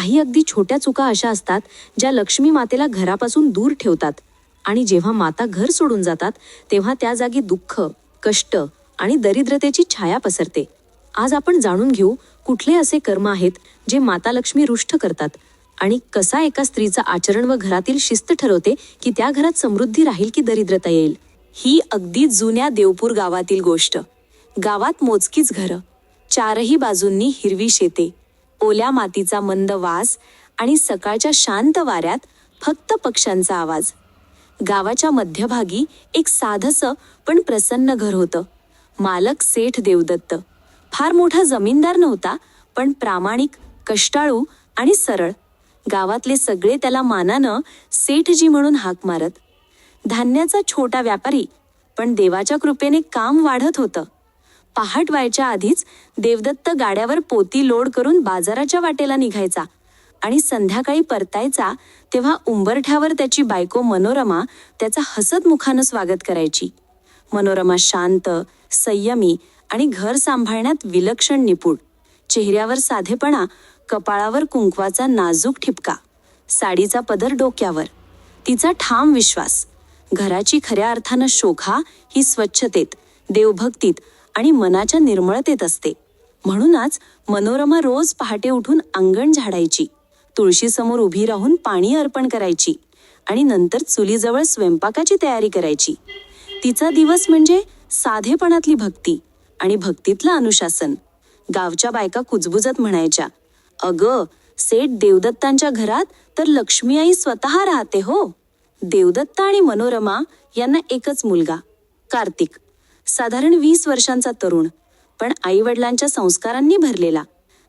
काही अगदी छोट्या चुका अशा असतात ज्या लक्ष्मी मातेला घरापासून दूर ठेवतात आणि जेव्हा माता घर सोडून जातात तेव्हा त्या जागी दुःख, कष्ट आणि दरिद्रतेची छाया पसरते. आज आपण जाणून घेऊ कुठले असे कर्म आहेत जे माता लक्ष्मी रुष्ट करतात आणि कसा एका स्त्रीचं आचरण व घरातील शिस्त ठरवते की त्या घरात समृद्धी राहील की दरिद्रता येईल. ही अगदी जुन्या देवपूर गावातील गोष्ट. गावात मोजकीच घरं, चारही बाजूंनी हिरवी शेते, ओल्या मातीचा मंद वास आणि सकाळच्या शांत वाऱ्यात फक्त पक्ष्यांचा आवाज. गावाच्या मध्यभागी एक साधंसं पण प्रसन्न घर होतं. मालक सेठ देवदत्त. फार मोठा जमीनदार नव्हता, पण प्रामाणिक, कष्टाळू आणि सरळ. गावातले सगळे त्याला मानानं सेठजी म्हणून हाक मारत. धान्याचा छोटा व्यापारी, पण देवाच्या कृपेने काम वाढत होतं. पहाट व्हायच्या आधीच देवदत्त गाड्यावर पोती लोड करून बाजाराच्या वाटेला निघायचा आणि संध्याकाळी परतायचा तेव्हा उंबरठ्यावर त्याची बायको मनोरमा त्याचा हसत मुखानं स्वागत करायची. मनोरमा शांत, संयमी आणि घर सांभाळण्यात विलक्षण निपुण. चेहऱ्यावर साधेपणा, कपाळावर कुंकवाचा नाजूक ठिपका, साडीचा पदर डोक्यावर. तिचा ठाम विश्वास. घराची खऱ्या अर्थानं शोभा ही स्वच्छतेत, देवभक्तीत आणि मनाच्या निर्मळतेत असते. म्हणूनच मनोरमा रोज पहाटे उठून अंगण झाडायची, तुळशीसमोर उभी राहून पाणी अर्पण करायची आणि नंतर चुलीजवळ स्वयंपाकाची तयारी करायची. तिचा दिवस म्हणजे साधेपणातली भक्ती आणि भक्तीतलं अनुशासन. गावच्या बायका कुजबुजत म्हणायच्या, "अगं, सेठ देवदत्तांच्या घरात तर लक्ष्मी आई स्वतः राहते हो." देवदत्त आणि मनोरमा यांना एकच मुलगा, कार्तिक. साधारण 20 वर्षांचा तरुण, पण आई-वडिलांच्या संस्कारांनी भरलेला.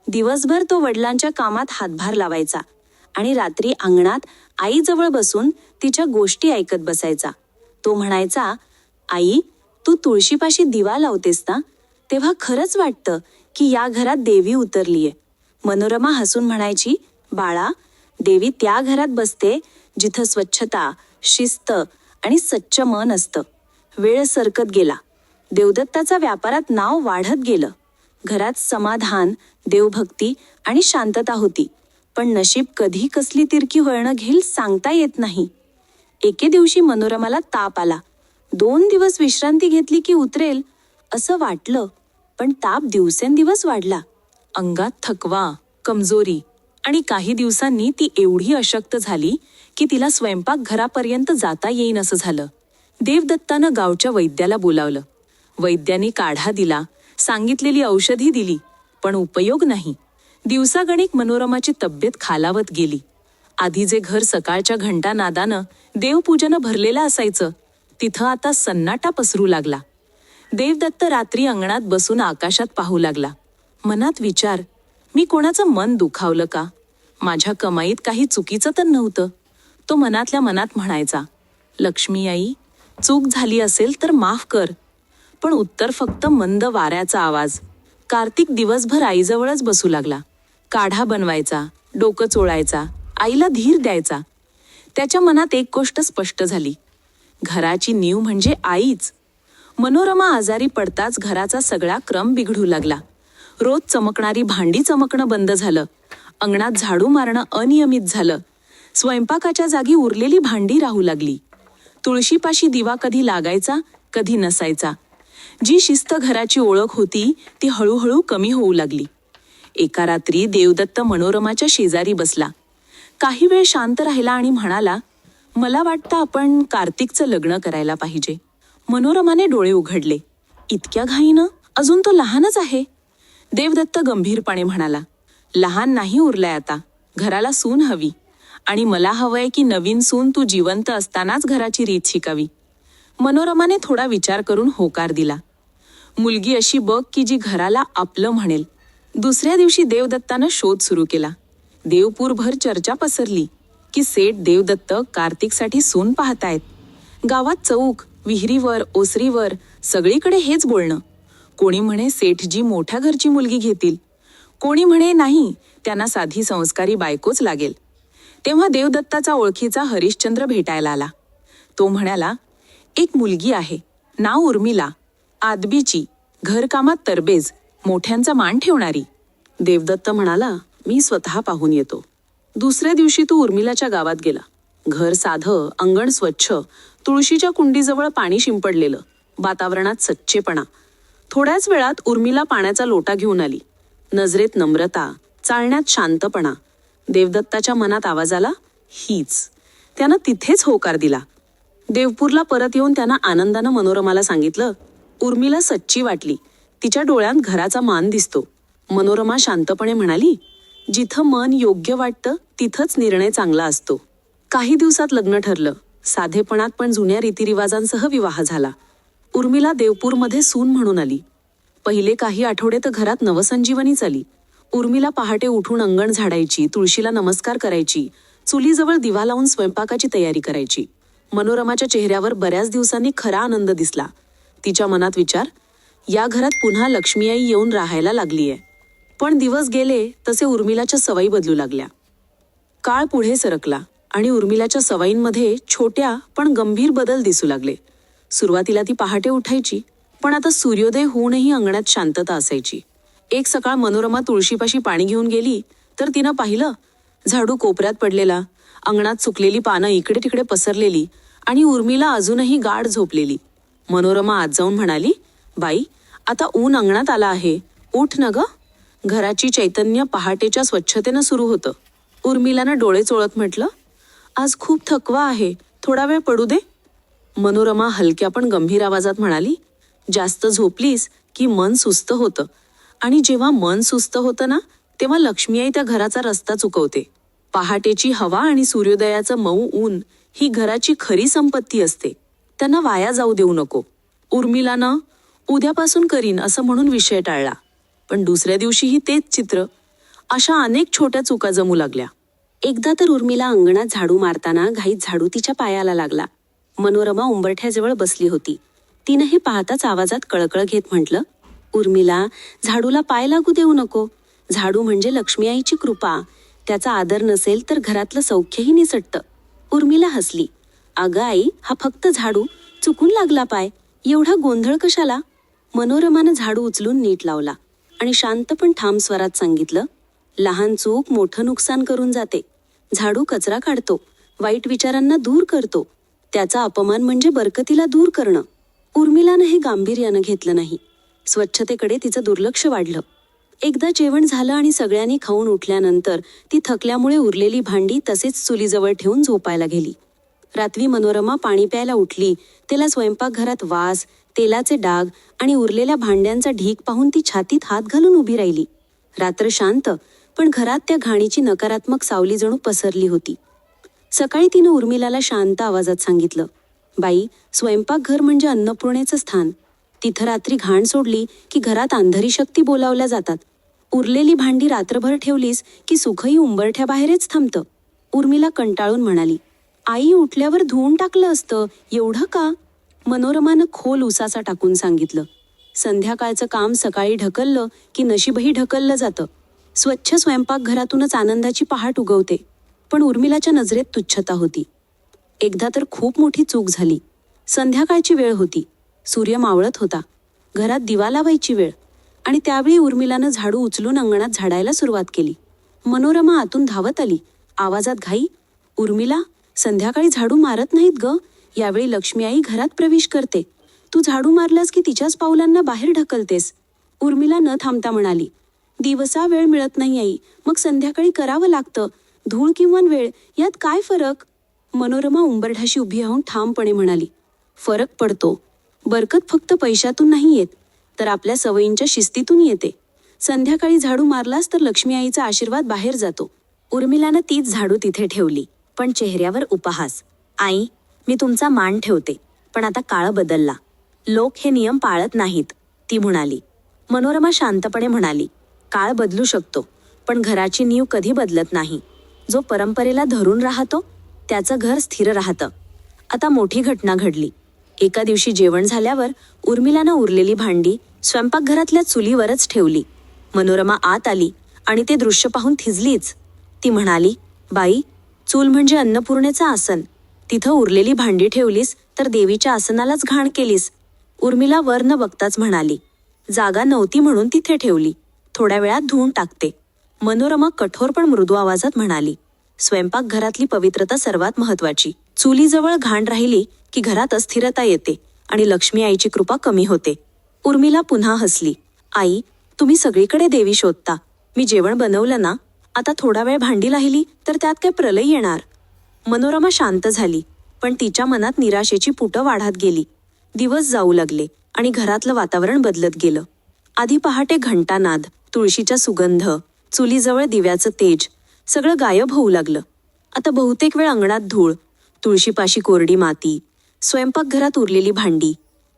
दिवसभर तो वडिलांच्या कामात हातभार लावायचा आणि रात्री अंगणात आईजवळ बसून तिच्या गोष्टी ऐकत बसायचा. तो म्हणायचा, "आई, तू तुळशीपाशी दिवा लावतेस ना, तेव्हा खरंच वाटतं की या घरात देवी उतरलीये." मनोरमा हसून म्हणायची, "बाळा, देवी त्या घरात बसते जिथं स्वच्छता, शिस्त आणि सच्च मन असतं." वेळ सरकत गेला. देवदत्ताचा व्यापारात नाव वाढत गेलं. घरात समाधान, देवभक्ती आणि शांतता होती. पण नशीब कधी कसली तिरकी वळणं घेईल सांगता येत नाही. एके दिवशी मनोरमाला ताप आला. 2 दिवस विश्रांती घेतली की उतरेल असं वाटलं, पण ताप दिवसेंदिवस वाढला. अंगात थकवा, कमजोरी आणि काही दिवसांनी ती एवढी अशक्त झाली की तिला स्वयंपाकघरापर्यंत जाता येईन असं झालं. देवदत्तानं गावच्या वैद्याला बोलावलं. वैद्याने काढा दिला, सांगितलेली औषधी दिली, पण उपयोग नाही. दिवसागणिक मनोरमाची तब्येत खालावत गेली. आधी जे घर सकाळच्या घंटानादानं देवपूजनं भरलेलं असायचं, तिथं आता सन्नाटा पसरू लागला. देवदत्त रात्री अंगणात बसून आकाशात पाहू लागला. मनात विचार, मी कोणाचं मन दुखावलं का? माझ्या कमाईत काही चुकीचं तर नव्हतं. तो मनातल्या मनात म्हणायचा, "लक्ष्मी आई, चूक झाली असेल तर माफ कर." पण उत्तर फक्त मंद वाऱ्याचा आवाज. कार्तिक दिवसभर आईजवळच बसू लागला. काढा बनवायचा, डोकं चोळायचा, आईला धीर द्यायचा. त्याच्या मनात एक गोष्ट स्पष्ट झाली, घराची नीव म्हणजे आईच. मनोरमा आजारी पडताच घराचा सगळा क्रम बिघडू लागला. रोज चमकणारी भांडी चमकणं बंद झालं. अंगणात झाडू मारणं अनियमित झालं. स्वयंपाकाच्या जागी उरलेली भांडी राहू लागली. तुळशीपाशी दिवा कधी लागायचा, कधी नसायचा. जी शिस्त घराची ओळख होती ती हळूहळू कमी होऊ लागली. एका रात्री देवदत्त मनोरमाच्या शेजारी बसला. काही वेळ शांत राहिला आणि म्हणाला, "मला वाटतं आपण कार्तिकचं लग्न करायला पाहिजे." मनोरमाने डोळे उघडले. "इतक्या घाईनं? अजून तो लहानच आहे." देवदत्त गंभीरपणे म्हणाला, "लहान नाही उरलाय आता. घराला सून हवी. आणि मला हवंय की नवीन सून तू जिवंत असतानाच घराची रीत शिकावी." मनोरमाने थोडा विचार करून होकार दिला. "मुलगी अशी बघ की जी घराला आपलं म्हणेल." दुसऱ्या दिवशी देवदत्तानं शोध सुरू केला. देवपूरभर चर्चा पसरली की सेठ देवदत्त कार्तिकसाठी सून पाहतायत. गावात चौक, विहिरीवर, ओसरीवर सगळीकडे हेच बोलणं. कोणी म्हणे सेठजी मोठ्या घरची मुलगी घेतील, कोणी म्हणे नाही, त्यांना साधी संस्कारी बायकोच लागेल. तेव्हा देवदत्ताचा ओळखीचा हरिश्चंद्र भेटायला आला. तो म्हणाला, "एक मुलगी आहे, नाव उर्मिला, आदबीची, घरकामात तरबेज, मोठ्यांचा मान ठेवणारी." देवदत्त म्हणाला, "मी स्वतः पाहून येतो." दुसऱ्या दिवशी तो उर्मिलाच्या गावात गेला. घर साधं, अंगण स्वच्छ, तुळशीच्या कुंडीजवळ पाणी शिंपडलेलं, वातावरणात सच्चेपणा. थोड्याच वेळात उर्मिला पाण्याचा लोटा घेऊन आली. नजरेत नम्रता, चालण्यात शांतपणा. देवदत्ताच्या मनात आवाज आला, हीच. त्यानं तिथेच होकार दिला. देवपूरला परत येऊन त्यानं आनंदानं मनोरमाला सांगितलं. उर्मिला सच्ची वाटली. तिच्या डोळ्यात घराचा मान दिसतो. मनोरमा शांतपणे म्हणाली, जिथं मन योग्य वाटतं तिथंच निर्णय चांगला असतो. काही दिवसात लग्न ठरलं. साधेपणात पण जुन्या रीतिरिवाजांसह विवाह झाला. उर्मिला देवपूरमध्ये सून म्हणून आली. पहिले काही आठवडे तर घरात नवसंजीवनीच आली. उर्मिला पहाटे उठून अंगण झाडायची, तुळशीला नमस्कार करायची, चुलीजवळ दिवा लावून स्वयंपाकाची तयारी करायची. मनोरमाच्या चेहऱ्यावर बऱ्याच दिवसांनी खरा आनंद दिसला. तिच्या मनात विचार, या घरात पुन्हा लक्ष्मीआई येऊन राहायला लागलीये. पण दिवस गेले तसे उर्मिलाच्या सवयी बदलू लागल्या. काळ पुढे सरकला आणि उर्मिलाच्या सवयींमध्ये छोट्या पण गंभीर बदल दिसू लागले. सुरुवातीला ती पहाटे उठायची, पण आता सूर्योदय होऊनही अंगणात शांतता असायची. एक सकाळ मनोरमा तुळशीपाशी पाणी घेऊन गेली तर तिनं पाहिलं, झाडू कोपऱ्यात पडलेला, अंगणात सुकलेली पानं इकडे तिकडे पसरलेली आणि उर्मिला अजूनही गाढ झोपलेली. मनोरमा आत जाऊन म्हणाली, बाई, आता ऊन अंगणात आला आहे, उठ न ग. घराची चैतन्य पहाटेच्या स्वच्छतेनं सुरू होतं. उर्मिलानं डोळे चोळत म्हटलं, आज खूप थकवा आहे, थोडा वेळ पडू दे. मनोरमा हलक्या पण गंभीर आवाजात म्हणाली, जास्त झोपलीस की मन सुस्त होतं, आणि जेव्हा मन सुस्त होतं ना, तेव्हा लक्ष्मीआई त्या घराचा रस्ता चुकवते. पहाटेची हवा आणि सूर्योदयाचं मऊ ऊन ही घराची खरी संपत्ती असते. त्यांना वाया जाऊ देऊ नको. उर्मिलानं उद्यापासून करीन असं म्हणून विषय टाळला. पण दुसऱ्या दिवशीही तेच चित्र. अशा अनेक छोट्या चुका जमू लागल्या. एकदा तर उर्मिला अंगणात झाडू मारताना घाईत झाडू तिच्या पायाला लागला. मनोरमा उंबरठ्याजवळ बसली होती. तिनं हे पाहताच आवाजात कळकळ घेत म्हटलं, उर्मिला, झाडूला पाय लागू देऊ नको. झाडू म्हणजे लक्ष्मीआईची कृपा. त्याचा आदर नसेल तर घरातलं सौख्यही निसटतं. उर्मिला हसली. अगं आई, हा फक्त झाडू, चुकून लागला पाय, एवढा गोंधळ कशाला? मनोरमानं झाडू उचलून नीट लावला आणि शांत पण ठाम स्वरात सांगितलं, लहान चूक मोठं नुकसान करून जाते. झाडू कचरा काढतो, वाईट विचारांना दूर करतो. त्याचा अपमान म्हणजे बरकतीला दूर करणं. उर्मिलानं हे गांभीर्यानं घेतलं नाही. स्वच्छतेकडे तिचं दुर्लक्ष वाढलं. एकदा जेवण झालं आणि सगळ्यांनी खाऊन उठल्यानंतर ती थकल्यामुळे उरलेली भांडी तसेच चुलीजवळ ठेवून झोपायला गेली. रात्री मनोरमा पाणी प्यायला उठली. तिला स्वयंपाकघरात वास, तेलाचे डाग आणि उरलेल्या भांड्यांचा ढीग पाहून ती छातीत हात घालून उभी राहिली. रात्र शांत, पण घरात त्या घाणीची नकारात्मक सावली जणू पसरली होती. सकाळी तिनं उर्मिलाला शांत आवाजात सांगितलं, बाई, स्वयंपाकघर म्हणजे अन्नपूर्णेचं स्थान. तिथं रात्री घाण सोडली की घरात अंधारी शक्ती बोलावल्या जातात. उरलेली भांडी रात्रभर ठेवलीस की सुखही उंबरठ्याबाहेरच थांबतं. उर्मिला कंटाळून म्हणाली, आई, उठल्यावर धुवून टाकलं असतं, एवढं का? मनोरमानं खोल उसासा टाकून सांगितलं, संध्याकाळचं काम सकाळी ढकललं की नशीबही ढकललं जातं. स्वच्छ स्वयंपाकघरातूनच आनंदाची पहाट उगवते. पण उर्मिलाच्या नजरेत तुच्छता होती. एकदा तर खूप मोठी चूक झाली. संध्याकाळची वेळ होती. सूर्य मावळत होता. घरात दिवा लावायची वेळ. आणि त्यावेळी उर्मिलानं झाडू उचलून अंगणात झाडायला सुरुवात केली. मनोरमा आतून धावत आली. आवाजात घाई, उर्मिला, संध्याकाळी झाडू मारत नाहीत ग. यावेळी लक्ष्मीआई घरात प्रवेश करते. तू झाडू मारलास की तिच्याच पावलांना बाहेर ढकलतेस. उर्मिला न थांबता म्हणाली, दिवसा वेळ मिळत नाही आई, मग संध्याकाळी करावं लागतं. धूळ किंवा वेळ यात काय फरक? मनोरमा उंबरठ्याशी उभी राहून ठामपणे म्हणाली, फरक पडतो. बरकत फक्त पैशातून नाही येत, तर आपल्या सवयींच्या शिस्तीतून येते. संध्याकाळी झाडू मारलास तर लक्ष्मी आईचा आशीर्वाद बाहेर जातो. उर्मिलानं तीच झाडू तिथे ठेवली, पण चेहऱ्यावर उपहास. आई, मी तुमचा मान ठेवते, पण आता काळ बदलला. लोक हे नियम पाळत नाहीत, ती म्हणाली. मनोरमा शांतपणे म्हणाली, काळ बदलू शकतो, पण घराची नीव कधी बदलत नाही. जो परंपरेला धरून राहतो त्याचं घर स्थिर राहतं. आता मोठी घटना घडली. एका दिवशी जेवण झाल्यावर उर्मिलानं उरलेली भांडी स्वयंपाकघरातल्या चुलीवरच ठेवली. मनोरमा आत आली आणि ते दृश्य पाहून थिजलीच. ती म्हणाली, बाई, चूल म्हणजे अन्नपूर्णेचं आसन. तिथं उरलेली भांडी ठेवलीस तर देवीच्या आसनालाच घाण केलीस. उर्मिला वर न बघताच म्हणाली, जागा नव्हती म्हणून तिथे ठेवली, थोड्या वेळात धुवून टाकते. मनोरमा कठोर पण मृदू आवाजात म्हणाली, स्वयंपाकघरातली पवित्रता सर्वात महत्वाची. चुलीजवळ घाण राहिली की घरात अस्थिरता येते आणि लक्ष्मी आईची कृपा कमी होते. उर्मिला पुन्हा हसली. आई, तुम्ही सगळीकडे देवी शोधता. मी जेवण बनवलं ना, आता थोडा वेळ भांडी राहिली तर त्यात काय प्रलय येणार? मनोरमा शांत झाली, पण तिच्या मनात निराशेची पुटं वाढत गेली. दिवस जाऊ लागले आणि घरातलं वातावरण बदलत गेलं. आधी पहाटे घंटानाद, तुळशीचा सुगंध, चुलीजवळ दिव्याचं तेज सगळं गायब होऊ लागलं. आता बहुतेक वेळ अंगणात धूळ, तुळशीपाशी कोरडी माती, स्वयंपाकघरात उरलेली भांडी.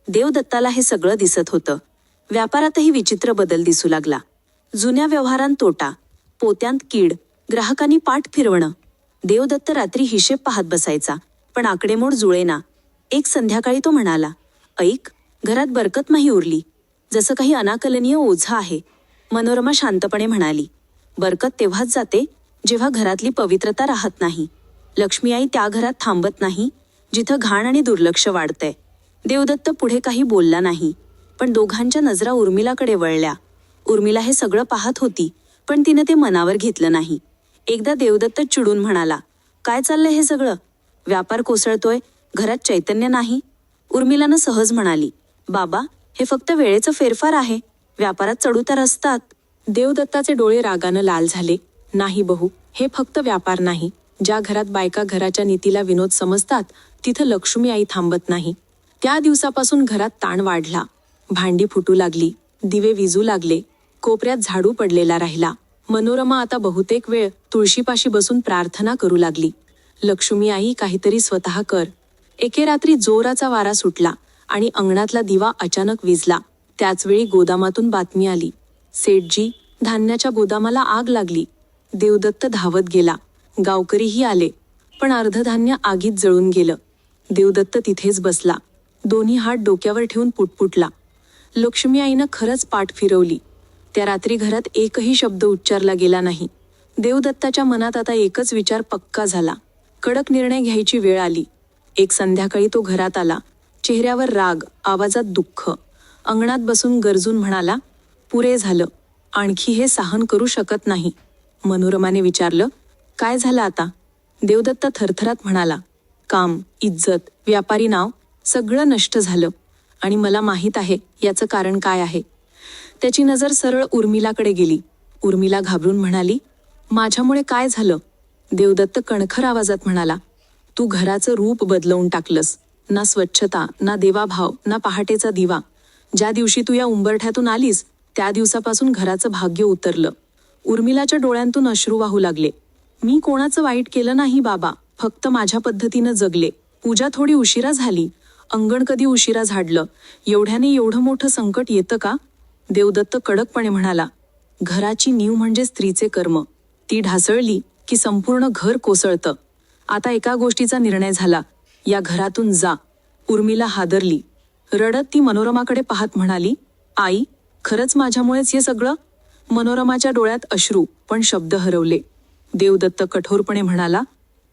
देवदत्ताला हे सगळं दिसत होतं. व्यापारातही विचित्र बदल दिसू लागला. जुन्या व्यवहारांत तोटा, पोत्यांत कीड, ग्राहकांनी पाठ फिरवणं. देवदत्त रात्री हिशेब पाहत बसायचा, पण आकडेमोड जुळेना. एक संध्याकाळी तो म्हणाला, ऐक, घरात बरकत नाही उरली. जसं काही अनाकलनीय ओझं आहे. मनोरमा शांतपणे म्हणाली, बरकत तेव्हाच जाते जेव्हा घरातली पवित्रता राहत नाही. लक्ष्मी आई त्या घरात थांबत नाही जिथं घाण आणि दुर्लक्ष वाढतंय. देवदत्त पुढे काही बोलला नाही, पण दोघांच्या नजरा उर्मिलाकडे वळल्या. उर्मिला हे सगळं पाहत होती, पण तिनं ते मनावर घेतलं नाही. एकदा देवदत्त चिडून म्हणाला, काय चाललंय हे सगळं? व्यापार कोसळतोय, घरात चैतन्य नाही. उर्मिलानं सहज म्हणाली, बाबा, हे फक्त वेळेचं फेरफार आहे. व्यापारात चढउतार असतात. देवदत्ताचे डोळे रागानं लाल झाले. नाही बहू, हे फक्त व्यापार नाही. ज्या घरात बायका घराच्या नीतीला विनोद समजतात तिथं लक्ष्मी आई थांबत नाही. त्या दिवसापासून घरात ताण वाढला. भांडी फुटू लागली, दिवे विजू लागले, कोपऱ्यात झाडू पडलेला राहिला. मनोरमा आता बहुतेक वेळ तुळशीपाशी बसून प्रार्थना करू लागली, लक्ष्मी आई काहीतरी स्वतः कर. एके रात्री जोराचा वारा सुटला आणि अंगणातला दिवा अचानक विझला. त्याचवेळी गोदामातून बातमी आली, सेठजी, धान्याच्या गोदामाला आग लागली. देवदत्त धावत गेला. गावकरीही आले, पण अर्ध धान्य आगीत जळून गेलं. देवदत्त तिथेच बसला, दोन्ही हात डोक्यावर ठेवून पुटपुटला. लक्ष्मी आईनं खरंच पाठ फिरवली. त्या रात्री घरात एकही शब्द उच्चारला गेला नाही. देवदत्ताच्या मनात आता एकच विचार पक्का झाला, कडक निर्णय घ्यायची वेळ आली. एक संध्याकाळी तो घरात आला, चेहऱ्यावर राग, आवाजात दुःख. अंगणात बसून गरजून म्हणाला, पुरे झालं, आणखी हे सहन करू शकत नाही. मनोरमाने विचारलं, काय झालं आता? देवदत्त थरथरात म्हणाला, काम, इज्जत, व्यापारी नाव सगळं नष्ट झालं आणि मला माहीत आहे याचं कारण काय आहे. त्याची नजर सरळ उर्मिलाकडे गेली. उर्मिला घाबरून म्हणाली, माझ्यामुळे काय झालं? देवदत्त कणखर आवाजात म्हणाला, तू घराचं रूप बदलवून टाकलंस. ना स्वच्छता, ना देवाभाव, ना पहाटेचा दिवा. ज्या दिवशी तू या उंबरठ्यातून आलीस त्या दिवसापासून घराचं भाग्य उतरलं. उर्मिलाच्या डोळ्यांतून अश्रू वाहू लागले. मी कोणाचं वाईट केलं नाही बाबा, फक्त माझ्या पद्धतीनं जगले. पूजा थोडी उशिरा झाली, अंगण कधी उशिरा झाडलं, एवढ्याने एवढं मोठं संकट येतं का? देवदत्त कडकपणे म्हणाला, घराची नीव म्हणजे स्त्रीचे कर्म. ती ढासळली की संपूर्ण घर कोसळतं. आता एका गोष्टीचा निर्णय झाला, या घरातून जा. उर्मिला हादरली. रडत ती मनोरमाकडे पाहत म्हणाली, आई, खरंच माझ्यामुळेच हे सगळं? मनोरमाच्या डोळ्यात अश्रू, पण शब्द हरवले. देवदत्त कठोरपणे म्हणाला,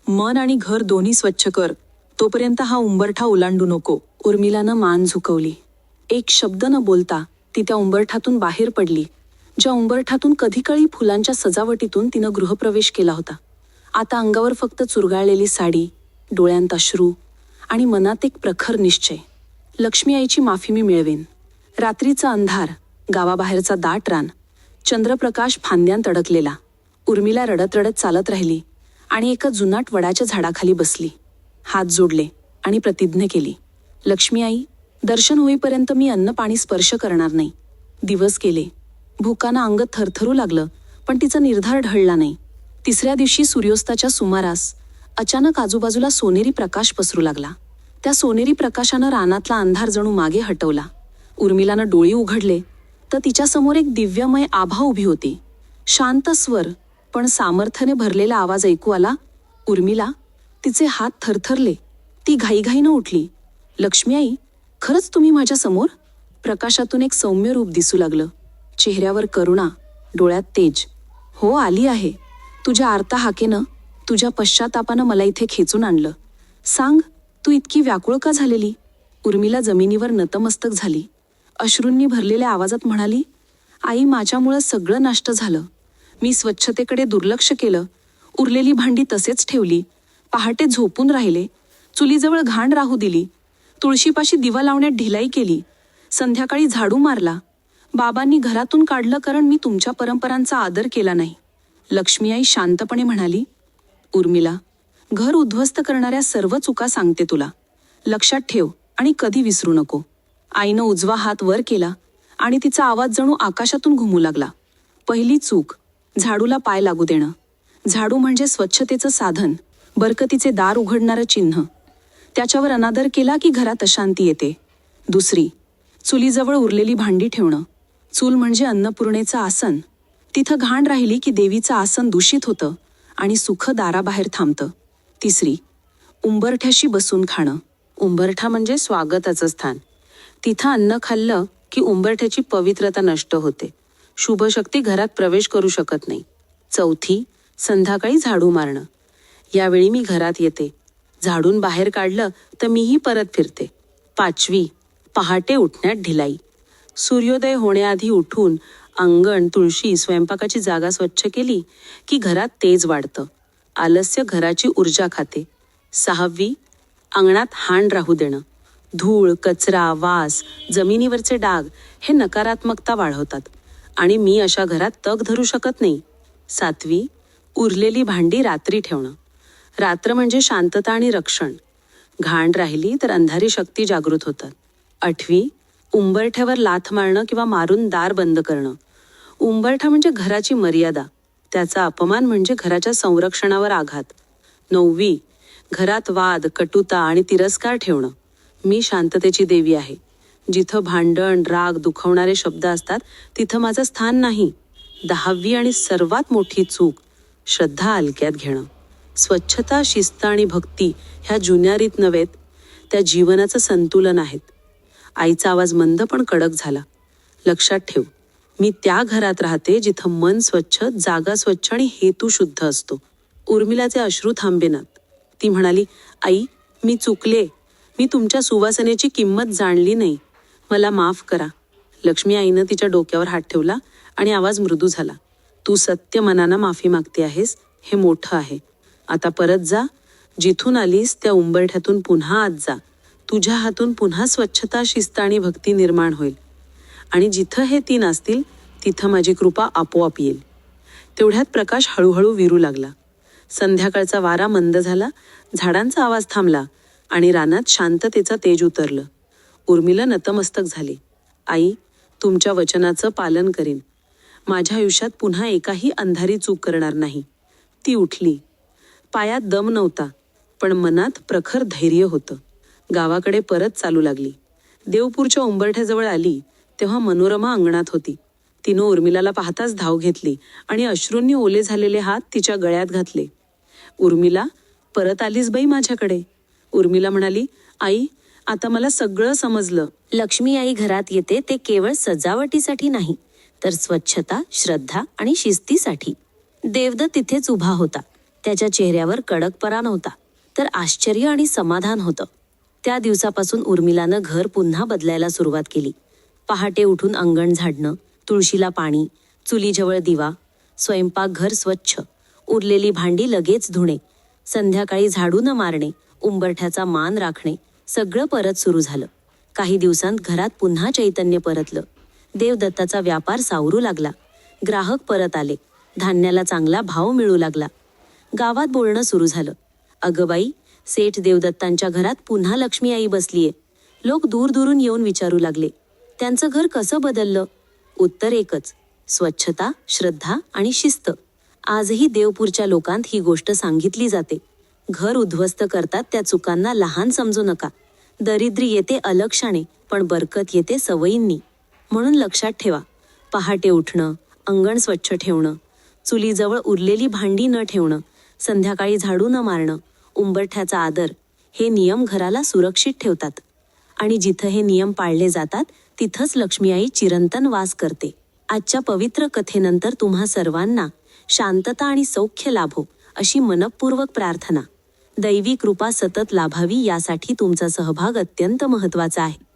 मन आणि घर दोन्ही स्वच्छ कर, तोपर्यंत हा उंबरठा ओलांडू नको. उर्मिलानं मान झुकवली. एक शब्द न बोलता ती त्या उंबरठातून बाहेर पडली, ज्या उंबरठातून कधीकाळी फुलांच्या सजावटीतून तिनं गृहप्रवेश केला होता. आता अंगावर फक्त चुरगाळलेली साडी, डोळ्यांत अश्रू आणि मनात एक प्रखर निश्चय, लक्ष्मी आईची माफी मी मिळवेन. रात्रीचा अंधार, गावाबाहेरचा दाट रान, चंद्रप्रकाश फांद्यांत अडकलेला. उर्मिला रडत रडत चालत राहिली आणि एका जुनाट वडाच्या झाडाखाली बसली. हात जोडले आणि प्रतिज्ञा केली, लक्ष्मी आई, दर्शन होईपर्यंत मी अन्न पाणी स्पर्श करणार नाही. दिवस गेले. भूकानं अंग थरथरू लागलं, पण तिचा निर्धार ढळला नाही. तिसऱ्या दिवशी सूर्योस्ताच्या सुमारास अचानक आजूबाजूला सोनेरी प्रकाश पसरू लागला. त्या सोनेरी प्रकाशानं रानातला अंधार जणू मागे हटवला. उर्मिलानं डोळी उघडले तर तिच्यासमोर एक दिव्यमय आभा उभी होती. शांत स्वर, पण सामर्थ्याने भरलेला आवाज ऐकू आला, उर्मिला. तिचे हात थरथरले. ती घाईघाईनं उठली. लक्ष्मी आई, खरंच तुम्ही माझ्या समोर? प्रकाशातून एक सौम्य रूप दिसू लागलं. चेहऱ्यावर करुणा, डोळ्यात तेज. हो, आली आहे. तुझ्या आर्ता हाकेनं, तुझ्या पश्चातापानं मला इथे खेचून आणलं. सांग, तू इतकी व्याकुळ का झालेली? उर्मिला जमिनीवर नतमस्तक झाली. अश्रूंनी भरलेल्या आवाजात म्हणाली, आई, माझ्यामुळं सगळं नष्ट झालं. मी स्वच्छतेकडे दुर्लक्ष केलं, उरलेली भांडी तसेच ठेवली. पहाटे झोपून राहिले. चुलीजवळ घाण राहू दिली. तुळशीपाशी दिवा लावण्यात ढिलाई केली. संध्याकाळी झाडू मारला. बाबांनी घरातून काढलं कारण मी तुमच्या परंपरांचा आदर केला नाही. लक्ष्मी आई शांतपणे म्हणाली, उर्मिला, घर उद्ध्वस्त करणाऱ्या सर्व चुका सांगते तुला. लक्षात ठेव आणि कधी विसरू नको. आईनं उजवा हात वर केला आणि तिचा आवाज जणू आकाशातून घुमू लागला. पहिली चूक, झाडूला पाय लागू देणं. झाडू म्हणजे स्वच्छतेचं साधन, बरकतीचे दार उघडणारं चिन्ह. त्याच्यावर अनादर केला की घरात अशांती येते. दुसरी, चुलीजवळ उरलेली भांडी ठेवणं. चूल म्हणजे अन्नपूर्णेचं आसन. तिथं घाण राहिली की देवीचं आसन दूषित होतं आणि सुख दाराबाहेर थांबतं. तिसरी, उंबरठ्याशी बसून खाणं. उंबरठा म्हणजे स्वागताचं स्थान. तिथं अन्न खाल्लं की उंबरठ्याची पवित्रता नष्ट होते. शुभशक्ती घरात प्रवेश करू शकत नाही. चौथी, संध्याकाळी झाडू मारणं. यावेळी मी घरात येते. झाडून बाहेर काढलं तर मीही परत फिरते. पाचवी, पहाटे उठण्यात ढिलाई. सूर्योदय होण्याआधी उठून अंगण, तुळशी, स्वयंपाकाची जागा स्वच्छ केली की घरात तेज वाढतं. आलस्य घराची ऊर्जा खाते. सहावी, अंगणात हाण राहू देणं. धूळ, कचरा, वास, जमिनीवरचे डाग हे नकारात्मकता वाढवतात आणि मी अशा घरात तग धरू शकत नाही. सातवी, उरलेली भांडी रात्री ठेवणं. रात्र म्हणजे शांतता आणि रक्षण. घाण राहिली तर अंधारी शक्ती जागृत होतात. आठवी, उंबरठ्यावर लाथ मारणं किंवा मारून दार बंद करणं. उंबरठा म्हणजे घराची मर्यादा. त्याचा अपमान म्हणजे घराच्या संरक्षणावर आघात. नववी, घरात वाद, कटुता आणि तिरस्कार ठेवणं. मी शांततेची देवी आहे. जिथं भांडण, राग, दुखवणारे शब्द असतात तिथं माझं स्थान नाही. दहावी आणि सर्वात मोठी चूक, श्रद्धा हलक्यात घेणं. स्वच्छता, शिस्त आणि भक्ती ह्या जुन्या रीत नव्हेत, त्या जीवनाचं संतुलन आहेत. आईचा आवाज मंद पण कडक झाला. लक्षात ठेव, मी त्या घरात राहते जिथं मन स्वच्छ, जागा स्वच्छ आणि हेतू शुद्ध असतो. उर्मिलाचे अश्रू थांबेनात. ती म्हणाली, आई, मी चुकले. मी तुमच्या सुवासनेची किंमत जाणली नाही. मला माफ करा. लक्ष्मी आईनं तिच्या डोक्यावर हात ठेवला आणि आवाज मृदू झाला. तू सत्य मनानं माफी मागते आहेस, हे मोठं आहे. आता परत जा. जिथून आलीस त्या उंबरठ्यातून पुन्हा आत जा. तुझ्या हातून पुन्हा स्वच्छता, शिस्त आणि भक्ती निर्माण होईल. आणि जिथं हे तीन असतील तिथं माझी कृपा आपोआप येईल. तेवढ्यात प्रकाश हळूहळू विरू लागला. संध्याकाळचा वारा मंद झाला. झाडांचा आवाज थांबला आणि रानात शांततेचं तेज उतरलं. उर्मिला नतमस्तक झाली. आई, तुमच्या वचनाचं पालन करीन. माझ्या आयुष्यात पुन्हा एकाही अंधारी चूक करणार नाही. ती उठली. पायात दम नव्हता, पण मनात प्रखर धैर्य होतं. गावाकडे परत चालू लागली. देवपूरच्या उंबरठ्याजवळ आली तेव्हा मनोरमा अंगणात होती. तिनं उर्मिलाला पाहताच धाव घेतली आणि अश्रूंनी ओले झालेले हात तिच्या गळ्यात घातले. उर्मिला, परत आलीस बाई माझ्याकडे. उर्मिला म्हणाली, आई, आता मला सगळं समजलं. लक्ष्मी आई घरात येते ते केवळ सजावटीसाठी नाही, तर स्वच्छता, श्रद्धा आणि शिस्तीसाठी. देवदत्त तिथेच उभा होता. त्याच्या चेहऱ्यावर कडकपणा नव्हता, तर आश्चर्य आणि समाधान होतं. त्या दिवसापासून उर्मिलानं घर पुन्हा बदलायला सुरुवात केली. पहाटे उठून अंगण झाडणं, तुळशीला पाणी, चुलीजवळ दिवा, स्वयंपाकघर स्वच्छ, उरलेली भांडी लगेच धुणे, संध्याकाळी झाडू न मारणे, उंबरठ्याचा मान राखणे, सगळं परत सुरू झालं. काही दिवसांत घरात पुन्हा चैतन्य परतलं. देवदत्ताचा व्यापार सावरू लागला. ग्राहक परत आले. धान्याला चांगला भाव मिळू लागला. गावात बोलणं सुरू झालं. अगं बाई, सेठ देवदत्तांच्या घरात पुन्हा लक्ष्मी आई बसलीये. लोक दूरदूरून येऊन विचारू लागले, त्यांचं घर कसं बदललं? उत्तर एकच, स्वच्छता, श्रद्धा आणि शिस्त. आजही देवपूरच्या लोकांत ही गोष्ट सांगितली जाते. घर उद्ध्वस्त करतात त्या चुकांना लहान समजू नका. दरिद्री येते अलक्षाने, पण बरकत येते सवयींनी. म्हणून लक्षात ठेवा, पहाटे उठणं, अंगण स्वच्छ ठेवणं, चुलीजवळ उरलेली भांडी न ठेवणं, संध्याकाळी झाडू न मारणं, उंबरठ्याचा आदर, हे नियम घराला सुरक्षित ठेवतात. आणि जिथं हे नियम पाळले जातात तिथंच लक्ष्मी आई चिरंतन वास करते. आजच्या पवित्र कथेनंतर तुम्हा सर्वांना शांतता आणि सौख्य लाभो अशी मनःपूर्वक प्रार्थना. दैवी कृपा सतत लाभावी यासाठी तुमचा सहभाग अत्यंत महत्त्वाचा आहे.